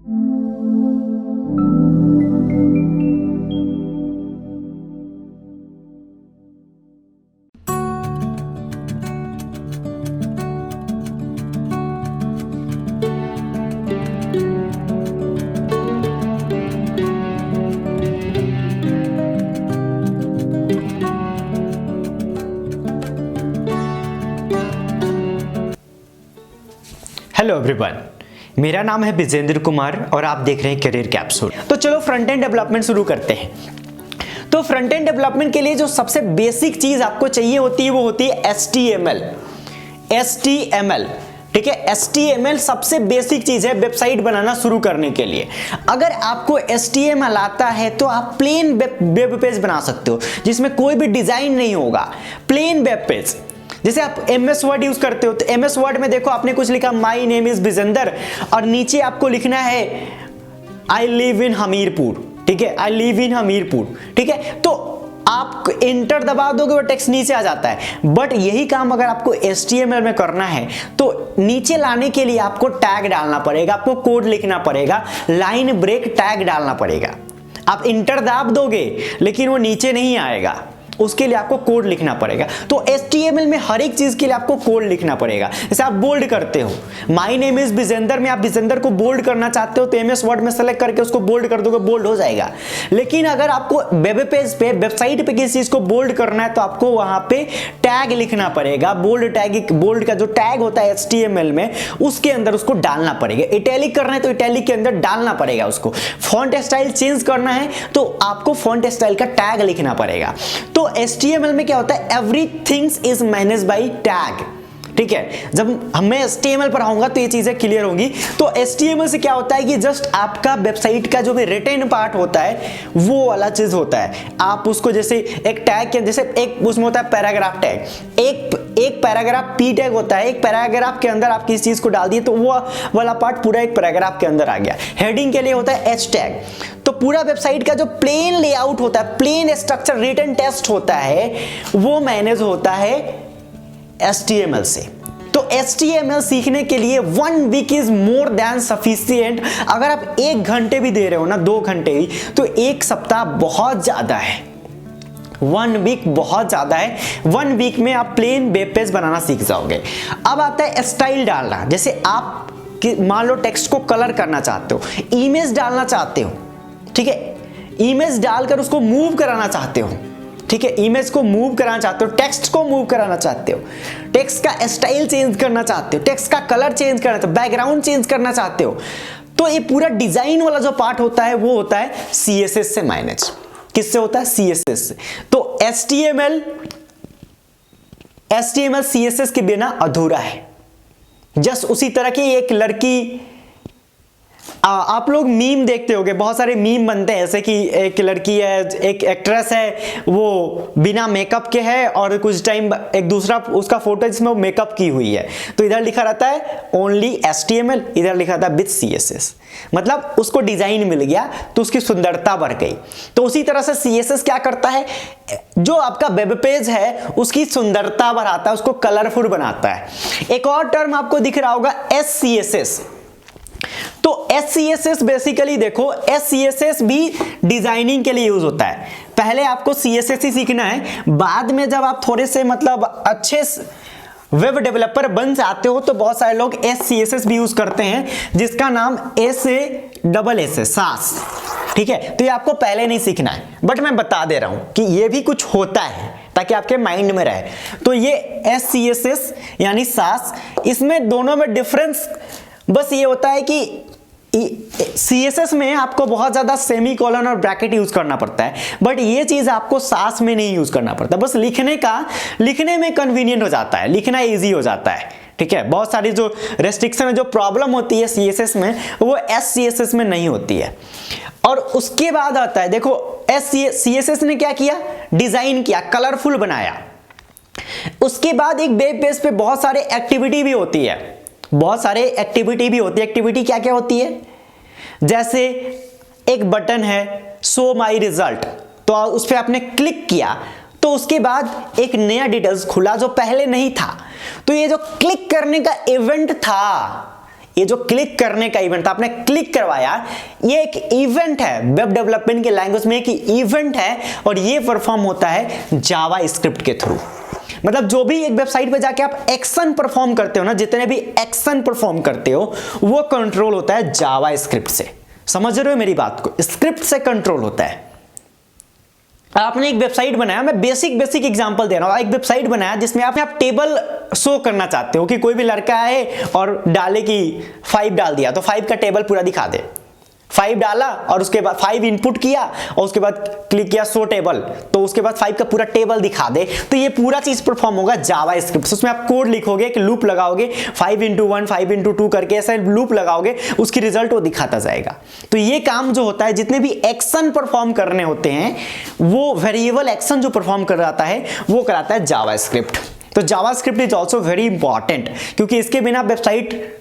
Hello everyone, मेरा नाम है विजेंद्र कुमार और आप देख रहे हैं करियर कैप्सूल। तो चलो फ्रंट एंड डेवलपमेंट शुरू करते हैं। तो फ्रंट एंड डेवलपमेंट के लिए जो सबसे बेसिक चीज आपको चाहिए होती है वो होती है HTML। ठीक है, HTML सबसे बेसिक चीज है वेबसाइट बनाना शुरू करने के लिए। अगर आपको HTML आता है तो आप प्लेन वेब पेज बना सकते हो जिसमें कोई भी डिजाइन नहीं होगा, प्लेन वेब पेज। जैसे आप MS वर्ड यूज करते हो तो MS वर्ड में देखो आपने कुछ लिखा माई नेम इज विजेंदर और नीचे आपको लिखना है आई लिव इन हमीरपुर। ठीक है, आई लिव इन हमीरपुर। ठीक है, तो आप एंटर दबा दोगे वो टेक्स्ट नीचे आ जाता है। बट यही काम अगर आपको HTML में करना है तो नीचे लाने के लिए आपको टैग डालना पड़ेगा, आपको कोड लिखना पड़ेगा, लाइन ब्रेक टैग डालना पड़ेगा। आप एंटर दाब दोगे लेकिन वो नीचे नहीं आएगा, उसके लिए आपको कोड लिखना पड़ेगा। तो HTML में हर एक चीज के लिए आपको कोड लिखना पड़ेगा। जैसे आप बोल्ड करते हो, माय नेम इज विजेंदर में आप विजेंदर को बोल्ड करना चाहते हो तो MS वर्ड में सेलेक्ट करके उसको बोल्ड कर दोगे, बोल्ड हो जाएगा। लेकिन अगर आपको वेब पेज पे, वेबसाइट पे किसी चीज को बोल्ड करना है तो आपको वहां पे टैग लिखना पड़ेगा। बोल्ड टैग, बोल्ड का जो टैग होता है HTML में उसके अंदर उसको डालना पड़ेगा। इटैलिक करना है तो इटैलिक के अंदर डालना पड़ेगा उसको। फॉन्ट स्टाइल चेंज करना है तो आपको फॉन्ट स्टाइल का टैग लिखना पड़ेगा। तो HTML में क्या होता है, everything is manage by tag. ठीक है, जब मैं HTML पर आऊंगा तो ये चीजें क्लियर होंगी। तो HTML से क्या होता है कि जस्ट आपका वेबसाइट का जो भी रिटन पार्ट होता है वो वाला चीज होता है। आप उसको जैसे एक टैग के, जैसे एक उसमें होता है पैराग्राफ टैग, एक पैराग्राफ P टैग होता है। एक पैराग्राफ के अंदर आप किसी चीज को डाल दिए तो वो वाला पार्ट पूरा एक पैराग्राफ के अंदर आ गया। हेडिंग के लिए होता है H टैग। तो पूरा वेबसाइट का जो प्लेन लेआउट होता है, प्लेन स्ट्रक्चर, रिटन टेक्स्ट होता है, वो मैनेज होता है HTML से। तो HTML सीखने के लिए 1 week is more than sufficient. अगर आप 1 घंटे भी दे रहे हो ना, 2 घंटे भी, तो 1 सप्ताह बहुत ज्यादा है। 1 वीक बहुत ज्यादा है। 1 वीक में आप प्लेन वेब पेज बनाना सीख जाओगे। अब आता है स्टाइल डालना। जैसे आप मान लो टेक्स्ट को कलर करना चाहते हो, इमेज डालना चाहते हो। ठीक है, इमेज डालकर उसको मूव कराना चाहते हो। ठीक है, इमेज को मूव कराना चाहते हो, टेक्स्ट को मूव कराना चाहते हो, टेक्स्ट का स्टाइल चेंज करना चाहते हो, टेक्स्ट का कलर चेंज करना चाहते हो, बैकग्राउंड चेंज करना चाहते हो, तो ये पूरा डिजाइन वाला जो पार्ट होता है वो होता है CSS से मैनेज। किससे होता है? CSS से। तो HTML CSS के बिना अधूरा है। जस्ट उसी तरह की एक लड़की, आप लोग मीम देखते होंगे, बहुत सारे मीम बनते हैं ऐसे कि एक लड़की है, एक एक्ट्रेस है, वो बिना मेकअप के है और कुछ टाइम एक दूसरा उसका फोटो है जिसमें वो मेकअप की हुई है। तो इधर लिखा रहता है ओनली HTML, इधर लिखा रहता है विद CSS। मतलब उसको डिजाइन मिल गया तो उसकी सुंदरता बढ़ गई। तो उसी तरह से CSS क्या करता है, जो आपका वेब पेज है उसकी सुंदरता बढ़ाता है, उसको कलरफुल बनाता है। एक और टर्म आपको दिख रहा होगा SCSS। तो SCSS बेसिकली देखो, SCSS भी डिजाइनिंग के लिए यूज होता है। पहले आपको CSS ही सीखना है, बाद में जब आप थोड़े से मतलब अच्छे वेब डेवलपर बन जाते हो तो बहुत सारे लोग SCSS भी यूज करते हैं, जिसका नाम SAS। ठीक है, तो ये आपको पहले नहीं सीखना है, बट मैं बता दे रहा हूं कि ये भी कुछ होता है ताकि आपके माइंड में रहे। तो ये SCSS यानी SAS, इसमें दोनों में डिफरेंस बस ये होता है कि CSS में आपको बहुत ज्यादा सेमीकोलन और ब्रैकेट यूज करना पड़ता है, बट ये चीज आपको SAS में नहीं यूज करना पड़ता। बस लिखने में कन्वीनियंट हो जाता है, लिखना इजी हो जाता है। ठीक है, बहुत सारी जो रेस्ट्रिक्शन है, जो प्रॉब्लम होती है CSS में, वो SCSS में नहीं होती है। और उसके बाद आता है, देखो CSS ने क्या किया, डिजाइन किया, कलरफुल बनाया। उसके बाद एक वेब पेज पे बहुत सारे एक्टिविटी भी होती है, एक्टिविटी क्या क्या होती है, जैसे एक बटन है शो माई रिजल्ट, तो उस पर आपने क्लिक किया तो उसके बाद एक नया डिटेल्स खुला जो पहले नहीं था। तो ये जो क्लिक करने का इवेंट था, ये जो क्लिक करने का इवेंट था, आपने क्लिक करवाया, ये एक इवेंट है वेब डेवलपमेंट के लैंग्वेज में, एक इवेंट है और ये परफॉर्म होता है जावास्क्रिप्ट के थ्रू। मतलब जो भी एक वेबसाइट पे जाके आप एक्शन परफॉर्म करते हो ना, जितने भी एक्शन परफॉर्म करते हो वो कंट्रोल होता है जावास्क्रिप्ट से। समझ रहे हो मेरी बात को? स्क्रिप्ट से कंट्रोल होता है। आपने एक वेबसाइट बनाया, मैं बेसिक एग्जांपल दे रहा हूं। एक वेबसाइट बनाया जिसमें आप टेबल शो करना चाहते हो कि कोई भी लड़का आए और डाले कि 5 डाल दिया तो 5 का टेबल पूरा दिखा दे। 5 डाला और उसके बाद 5 इनपुट किया और उसके बाद क्लिक किया शो टेबल, तो उसके बाद 5 का पूरा टेबल दिखा दे। तो ये पूरा चीज परफॉर्म होगा जावास्क्रिप्ट। उसमें आप कोड लिखोगे, एक लूप लगाओगे, 5x1 5x2 करके ऐसा लूप लगाओगे, उसकी रिजल्ट वो दिखाता जाएगा। तो ये काम जो होता है, जितने भी एक्शन परफॉर्म करने होते हैं, वो वेरिएबल एक्शन जो परफॉर्म कराता है वो कराता है जावास्क्रिप्ट। तो JavaScript is also very important, क्योंकि इसके बिना वेबसाइट,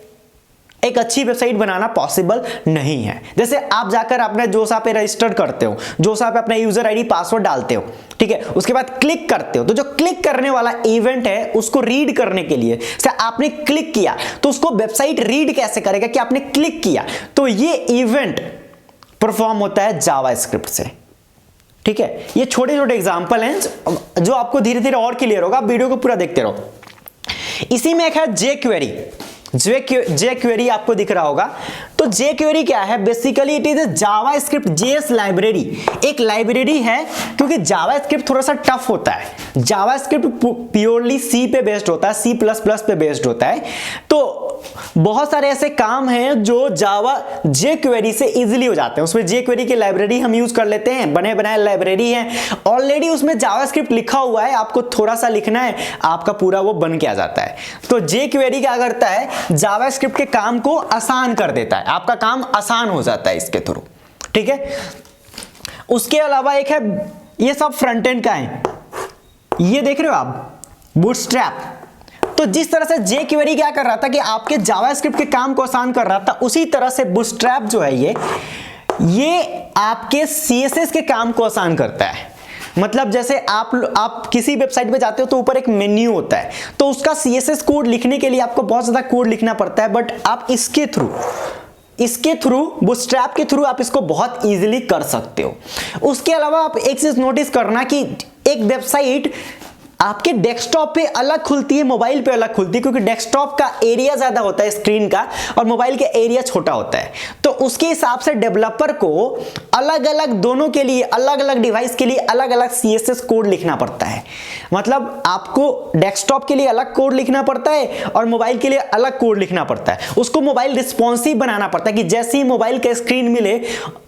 एक अच्छी वेबसाइट बनाना पॉसिबल नहीं है। जैसे आप जाकर अपने जोसा पे रजिस्टर करते हो, जोसा पे अपना यूजर आईडी पासवर्ड डालते हो, ठीक है, उसके बाद क्लिक करते हो, तो जो क्लिक करने वाला इवेंट है उसको रीड करने के लिए, जैसे आपने क्लिक किया तो उसको वेबसाइट रीड कैसे करेगा कि आपने क्लिक किया, तो ये इवेंट परफॉर्म होता है जावास्क्रिप्ट से। ठीक है, ये छोटे छोटे एग्जांपल हैं जो आपको धीरे धीरे और क्लियर होगा। आप वीडियो को पूरा देखते रहो। इसी में एक है जेक्वेरी। जेक्वेरी आपको दिख रहा होगा। तो जेक्वेरी क्या है? Basically it is JavaScript JS library. एक लाइब्रेरी है, क्योंकि जावास्क्रिप्ट थोड़ा सा टफ होता है। जावास्क्रिप्ट प्योरली सी पे बेस्ड होता है, C++ पे बेस्ड होता है। तो बहुत सारे ऐसे काम हैं जो जावा जेक्वेरी से इजीली हो जाते हैं। उसमें जेक्वेरी की लाइब्रेरी हम यूज कर लेते हैं, बने बनाए लाइब्रेरी है, ऑलरेडी उसमें जावास्क्रिप्ट लिखा हुआ है, आपको थोड़ा सा लिखना है, आपका पूरा वो बन के आ जाता है। तो जेक्वेरी क्या करता है? जावास्क्रिप्ट के काम को आसान कर देता है, आपका काम आसान हो जाता है इसके थ्रू। ठीक है, उसके अलावा एक है, ये सब फ्रंट एंड का है, ये देख रहे हो आप, बूटस्ट्रैप। तो जिस तरह से जेक्वेरी क्या कर रहा था कि आपके जावास्क्रिप्ट के काम को आसान कर रहा था, उसी तरह से बूटस्ट्रैप जो है ये आपके CSS के काम को आसान करता है। मतलब जैसे आप किसी वेबसाइट पे जाते हो तो ऊपर एक मेन्यू होता है, तो उसका CSS कोड लिखने के लिए आपको बहुत ज्यादा कोड लिखना पड़ता है, बट आप इसके थ्रू बूटस्ट्रैप के थ्रू आप इसको बहुत इजीली कर सकते हो। उसके अलावा आप एक चीज नोटिस करना कि एक वेबसाइट आपके डेस्कटॉप पे अलग खुलती है, मोबाइल पे अलग खुलती है, क्योंकि डेस्कटॉप का एरिया ज्यादा होता है स्क्रीन का और मोबाइल का एरिया छोटा होता है। तो उसके हिसाब से डेवलपर को अलग अलग, दोनों के लिए, अलग अलग डिवाइस के लिए अलग अलग CSS कोड लिखना पड़ता है। मतलब आपको डेस्कटॉप के लिए अलग कोड लिखना पड़ता है और मोबाइल के लिए अलग कोड लिखना पड़ता है। उसको मोबाइल रिस्पॉन्सिव बनाना पड़ता है कि जैसे ही मोबाइल का स्क्रीन मिले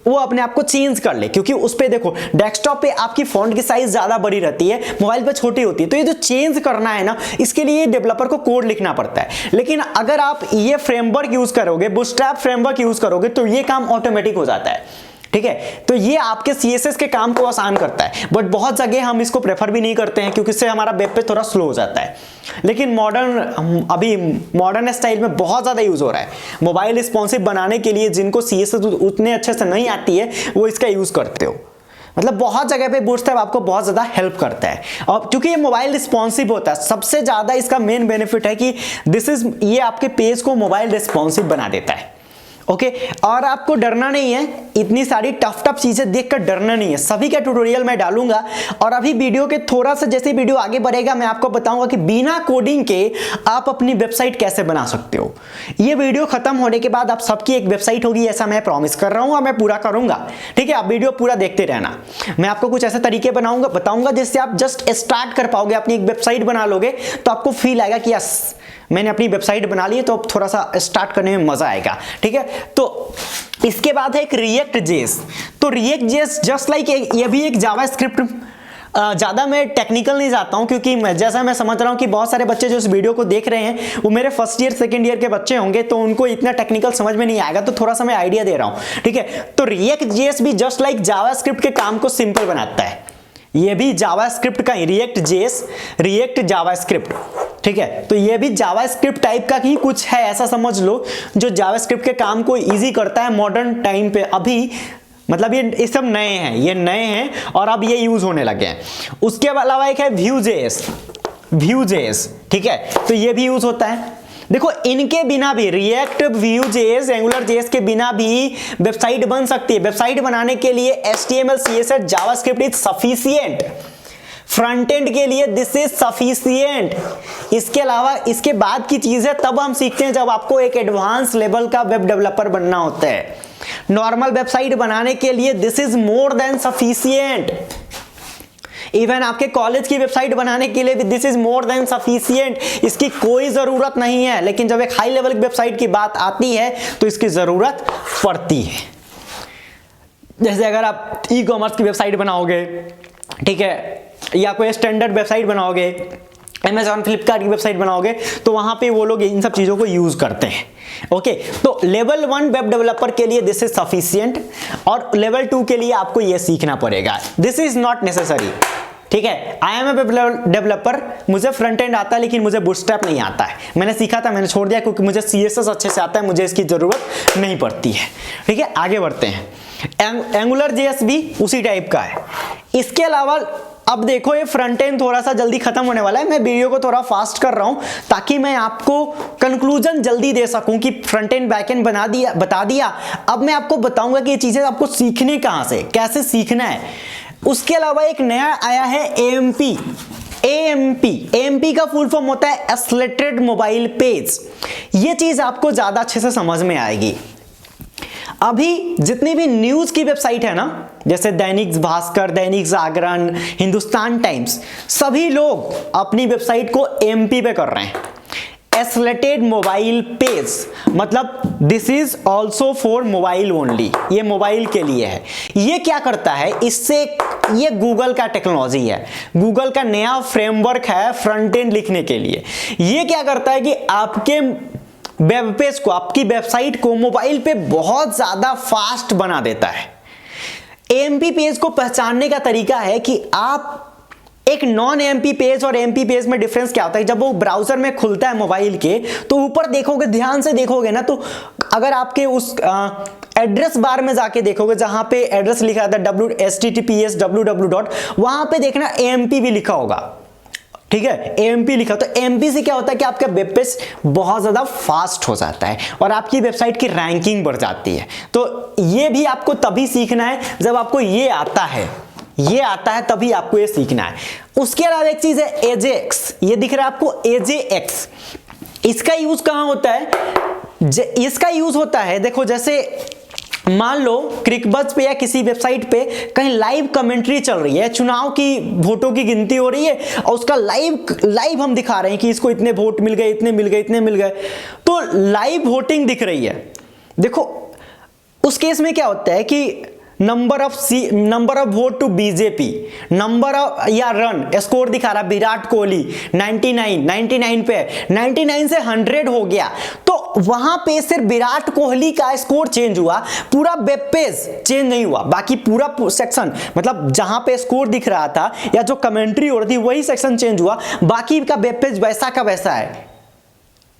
वो अपने आप को चेंज कर ले, क्योंकि उस पे देखो डेस्कटॉप पे आपकी फॉन्ट की साइज ज्यादा बड़ी रहती है, मोबाइल पे छोटी होती है। तो ये जो चेंज करना है ना, इसके लिए डेवलपर को कोड लिखना पड़ता है। लेकिन अगर आप ये फ्रेमवर्क यूज करोगे, बूटस्ट्रैप फ्रेमवर्क यूज करोगे, तो ये काम ऑटोमेटिक हो जाता है। ठीक है, तो ये आपके CSS के काम को आसान करता है, बट बहुत जगह हम इसको प्रेफर भी नहीं करते हैं, क्योंकि इससे हमारा वेब पे थोड़ा स्लो हो जाता है। लेकिन अभी मॉडर्न स्टाइल में बहुत ज्यादा यूज हो रहा है। मोबाइल रिस्पॉन्सिव बनाने के लिए जिनको CSS उतने अच्छे से नहीं आती है, वो इसका यूज करते हो। मतलब बहुत जगह पे बूटस्ट्रैप आपको बहुत ज्यादा हेल्प करता है, और क्योंकि ये मोबाइल रिस्पॉन्सिव होता है, सबसे ज्यादा इसका मेन बेनिफिट है कि ये आपके पेज को मोबाइल रिस्पॉन्सिव बना देता है। ओके, और आपको डरना नहीं है, इतनी सारी टफ चीजें देखकर डरना नहीं है। सभी का ट्यूटोरियल मैं डालूंगा, और अभी वीडियो के थोड़ा सा जैसे वीडियो आगे बढ़ेगा मैं आपको बताऊंगा कि बिना कोडिंग के आप अपनी वेबसाइट कैसे बना सकते हो। ये वीडियो खत्म होने के बाद आप सबकी एक वेबसाइट होगी, ऐसा मैं प्रॉमिस कर रहा हूं और मैं पूरा करूंगा। ठीक है, आप वीडियो पूरा देखते रहना। मैं आपको कुछ ऐसे तरीके बताऊंगा जिससे आप जस्ट स्टार्ट कर पाओगे, अपनी एक वेबसाइट बना लोगे तो आपको फील आएगा कि यस मैंने अपनी वेबसाइट बना ली है, तो अब थोड़ा सा स्टार्ट करने में मजा आएगा। ठीक है, तो इसके बाद है एक रिएक्ट जेएस। तो रिएक्ट जेएस जस्ट लाइक ये भी एक जावास्क्रिप्ट। ज़्यादा मैं टेक्निकल नहीं जाता हूँ, क्योंकि जैसा मैं समझ रहा हूँ कि बहुत सारे बच्चे जो इस वीडियो को देख रहे हैं वो मेरे फर्स्ट ईयर सेकंड ईयर के बच्चे होंगे, तो उनको इतना टेक्निकल समझ में नहीं आएगा, तो थोड़ा सा मैं आइडिया दे रहा हूँ। ठीक है, तो रिएक्ट जेएस भी जस्ट लाइक जावास्क्रिप्ट के काम को सिंपल बनाता है। ये भी जावास्क्रिप्ट का रिएक्ट जेएस, रिएक्ट जावास्क्रिप्ट। ठीक है, तो ये भी जावास्क्रिप्ट टाइप का ही कुछ है, ऐसा समझ लो, जो जावास्क्रिप्ट के काम को इजी करता है मॉडर्न टाइम पे। अभी मतलब ये सब नए हैं, ये नए हैं और अब ये यूज होने लगे हैं। उसके अलावा एक है व्यू जेएस। ठीक है, तो ये भी यूज होता है। देखो इनके बिना भी रिएक्ट, Vue.js, Angular.js के बिना भी वेबसाइट बन सकती है। वेबसाइट बनाने के लिए HTML, CSS, JavaScript is sufficient. Front end के लिए दिस इज सफिशिएंट। इसके अलावा इसके बाद की चीजें तब हम सीखते हैं जब आपको एक एडवांस लेवल का वेब डेवलपर बनना होता है। नॉर्मल वेबसाइट बनाने के लिए this is more than sufficient. Even आपके कॉलेज की वेबसाइट बनाने के लिए this is more than sufficient. इसकी कोई जरूरत नहीं है, लेकिन जब एक हाई लेवल की वेबसाइट की बात आती है तो इसकी जरूरत पड़ती है। जैसे अगर आप ई कॉमर्स की वेबसाइट बनाओगे, ठीक है, या कोई स्टैंडर्ड वेबसाइट बनाओगे, Amazon, फ्लिपकार्ट की वेबसाइट बनाओगे, तो वहां पे वो लोग इन सब चीजों को यूज करते हैं। ओके, तो लेवल 1 वेब डेवलपर के लिए दिस इज सफिशिएंट, और लेवल 2 के लिए आपको ये सीखना पड़ेगा। दिस इज नॉट नेसेसरी, ठीक है। I am a web developer, मुझे फ्रंट एंड आता है लेकिन मुझे बूटस्ट्रैप नहीं आता है। मैंने सीखा था, मैंने छोड़ दिया क्योंकि मुझे CSS अच्छे से आता है, मुझे इसकी जरूरत नहीं पड़ती है। ठीक है, आगे बढ़ते हैं। Angular.js भी उसी टाइप का है। इसके अलावा अब देखो ये फ्रंट एंड थोड़ा सा जल्दी खत्म होने वाला है, मैं वीडियो को थोड़ा फास्ट कर रहा हूं ताकि मैं आपको कंक्लूजन जल्दी दे सकूं कि फ्रंट एंड बैक एंड बता दिया। अब मैं आपको बताऊंगा कि ये चीजें आपको सीखने कहां से, कैसे सीखना है। उसके अलावा एक नया आया है AMP। AMP का फुल फॉर्म होता है एक्सेलरेटेड मोबाइल पेज। ये चीज आपको ज्यादा अच्छे से समझ में आएगी। अभी जितनी भी न्यूज की वेबसाइट है ना, जैसे दैनिक भास्कर, दैनिक जागरण, हिंदुस्तान टाइम्स, सभी लोग अपनी वेबसाइट को AMP पे कर रहे हैं, एक्सेलरेटेड मोबाइल पेज। मतलब this is also for mobile only, ये मोबाइल के लिए है। ये क्या करता है, इससे ये गूगल का टेक्नोलॉजी है, गूगल का नया फ्रेमवर्क है फ्रंट एंड लिखने के लिए। ये क्या करता है कि आपके वेब पेज को, आपकी वेबसाइट को मोबाइल पे बहुत ज्यादा फास्ट बना देता है। AMP पेज को पहचानने का तरीका है कि आप एक नॉन AMP पेज और AMP पेज में डिफरेंस क्या होता है। जब वो ब्राउजर में खुलता है मोबाइल के, तो ऊपर देखोगे, ध्यान से देखोगे ना, तो अगर आपके उस एड्रेस बार में जाके देखोगे जहां पे एड्रेस लिखा था https www, वहां पे देखना AMP भी लिखा होगा, ठीक है, AMP लिखा। तो AMP से क्या होता है कि आपका वेब पेज बहुत ज्यादा फास्ट हो जाता है और आपकी वेबसाइट की रैंकिंग बढ़ जाती है। तो ये भी आपको तभी सीखना है जब आपको ये आता है, तभी आपको ये सीखना है। उसके अलावा एक चीज है Ajax, ये दिख रहा है आपको Ajax। इसका यूज कहां होता है, इसका यूज होता है, देखो जैसे मान लो क्रिकबज पे या किसी वेबसाइट पे कहीं लाइव कमेंट्री चल रही है, चुनाव की वोटों की गिनती हो रही है और उसका लाइव हम दिखा रहे हैं कि इसको इतने वोट मिल गए, इतने मिल गए, इतने मिल गए, तो लाइव वोटिंग दिख रही है। देखो उस केस में क्या होता है कि number of vote to BJP, number of या रन स्कोर दिखा रहा विराट कोहली 99 पे, 99 से 100 हो गया, तो वहां पे सिर्फ विराट कोहली का स्कोर चेंज हुआ, पूरा वेब पेज चेंज नहीं हुआ। बाकी पूरा सेक्शन, मतलब जहां पे स्कोर दिख रहा था या जो कमेंट्री हो रही थी वही सेक्शन चेंज हुआ, बाकी का वेब पेज वैसा का वैसा है,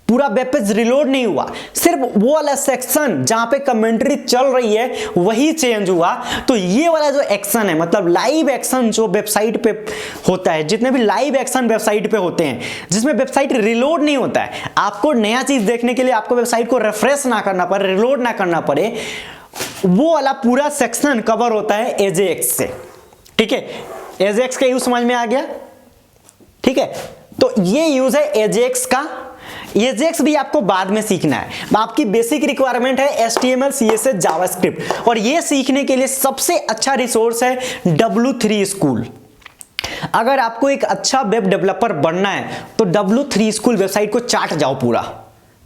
पूरा वेब पेज रिलोड नहीं हुआ। सिर्फ वो वाला सेक्शन जहां पे कमेंट्री चल रही है वही चेंज हुआ। तो ये वाला जो एक्शन है, मतलब लाइव एक्शन जो वेबसाइट पे होता है, जितने भी लाइव एक्शन वेबसाइट पे होते हैं जिसमें वेबसाइट रिलोड नहीं होता है, आपको नया चीज देखने के लिए आपको वेबसाइट को रिफ्रेश ना करना पड़े, रिलोड ना करना पड़े, वो वाला पूरा सेक्शन कवर होता है Ajax से। ठीक है, Ajax का यूज समझ में आ गया, ठीक है। तो ये यूज है Ajax का। Ajax भी आपको बाद में सीखना है, आपकी बेसिक रिक्वायरमेंट है HTML, CSS, जावास्क्रिप्ट, और ये सीखने के लिए सबसे अच्छा रिसोर्स है W3 स्कूल। अगर आपको एक अच्छा वेब डेवलपर बनना है तो W3 स्कूल वेबसाइट को चाट जाओ पूरा,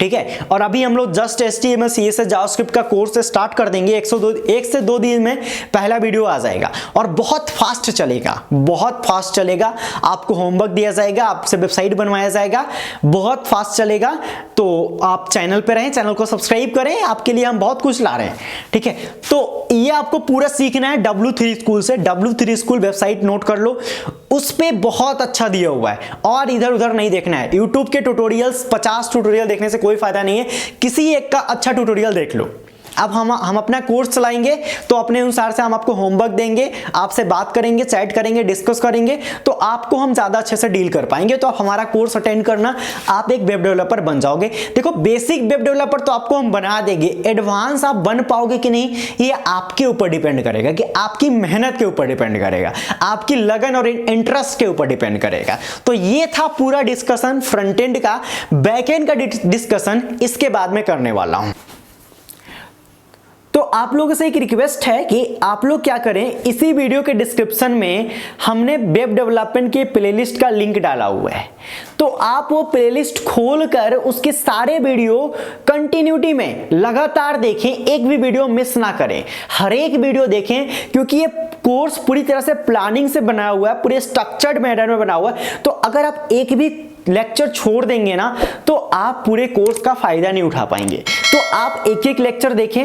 ठीक है। और अभी हम लोग जस्ट HTML, CSS, जावास्क्रिप्ट का कोर्स स्टार्ट कर देंगे। 1 से 2 दिन में पहला वीडियो आ जाएगा और बहुत फास्ट चलेगा, बहुत फास्ट चलेगा। आपको होमवर्क दिया जाएगा, आपसे वेबसाइट बनवाया जाएगा, बहुत फास्ट चलेगा। तो आप चैनल पे रहें, चैनल को सब्सक्राइब करें, आपके लिए हम बहुत कुछ ला रहे हैं, ठीक है। तो ये आपको पूरा सीखना है W3 स्कूल से। W3 स्कूल वेबसाइट नोट कर लो, उस पे बहुत अच्छा दिया हुआ है और इधर उधर नहीं देखना है। यूट्यूब के ट्यूटोरियल्स 50 ट्यूटोरियल देखने से कोई फायदा नहीं है, किसी एक का अच्छा ट्यूटोरियल देख लो, अब हम अपना कोर्स चलाएंगे तो अपने अनुसार से हम आपको होमवर्क देंगे, आपसे बात करेंगे, चैट करेंगे, डिस्कस करेंगे, तो आपको हम ज्यादा अच्छे से डील कर पाएंगे। तो आप हमारा कोर्स अटेंड करना, आप एक वेब डेवलपर बन जाओगे। देखो बेसिक वेब डेवलपर तो आपको हम बना देंगे, एडवांस आप बन पाओगे कि नहीं ये आपके ऊपर डिपेंड करेगा, कि आपकी मेहनत के ऊपर डिपेंड करेगा, आपकी लगन और इंटरेस्ट के ऊपर डिपेंड करेगा। तो ये था पूरा डिस्कशन फ्रंट एंड का। बैक एंड का डिस्कशन इसके बाद में करने वाला हूं। तो आप लोगों से एक रिक्वेस्ट है कि आप लोग क्या करें, इसी वीडियो के डिस्क्रिप्शन में हमने वेब डेवलपमेंट के प्लेलिस्ट का लिंक डाला हुआ है, तो आप वो प्लेलिस्ट खोलकर उसके सारे वीडियो कंटिन्यूटी में लगातार देखें, एक भी वीडियो मिस ना करें, हर एक वीडियो देखें, क्योंकि ये कोर्स पूरी तरह से प्लानिंग से बना हुआ है, पूरे स्ट्रक्चर्ड मैनर में बना हुआ है। तो अगर आप एक भी लेक्चर छोड़ देंगे ना तो आप पूरे कोर्स का फायदा नहीं उठा पाएंगे। तो आप एक एक लेक्चर देखें,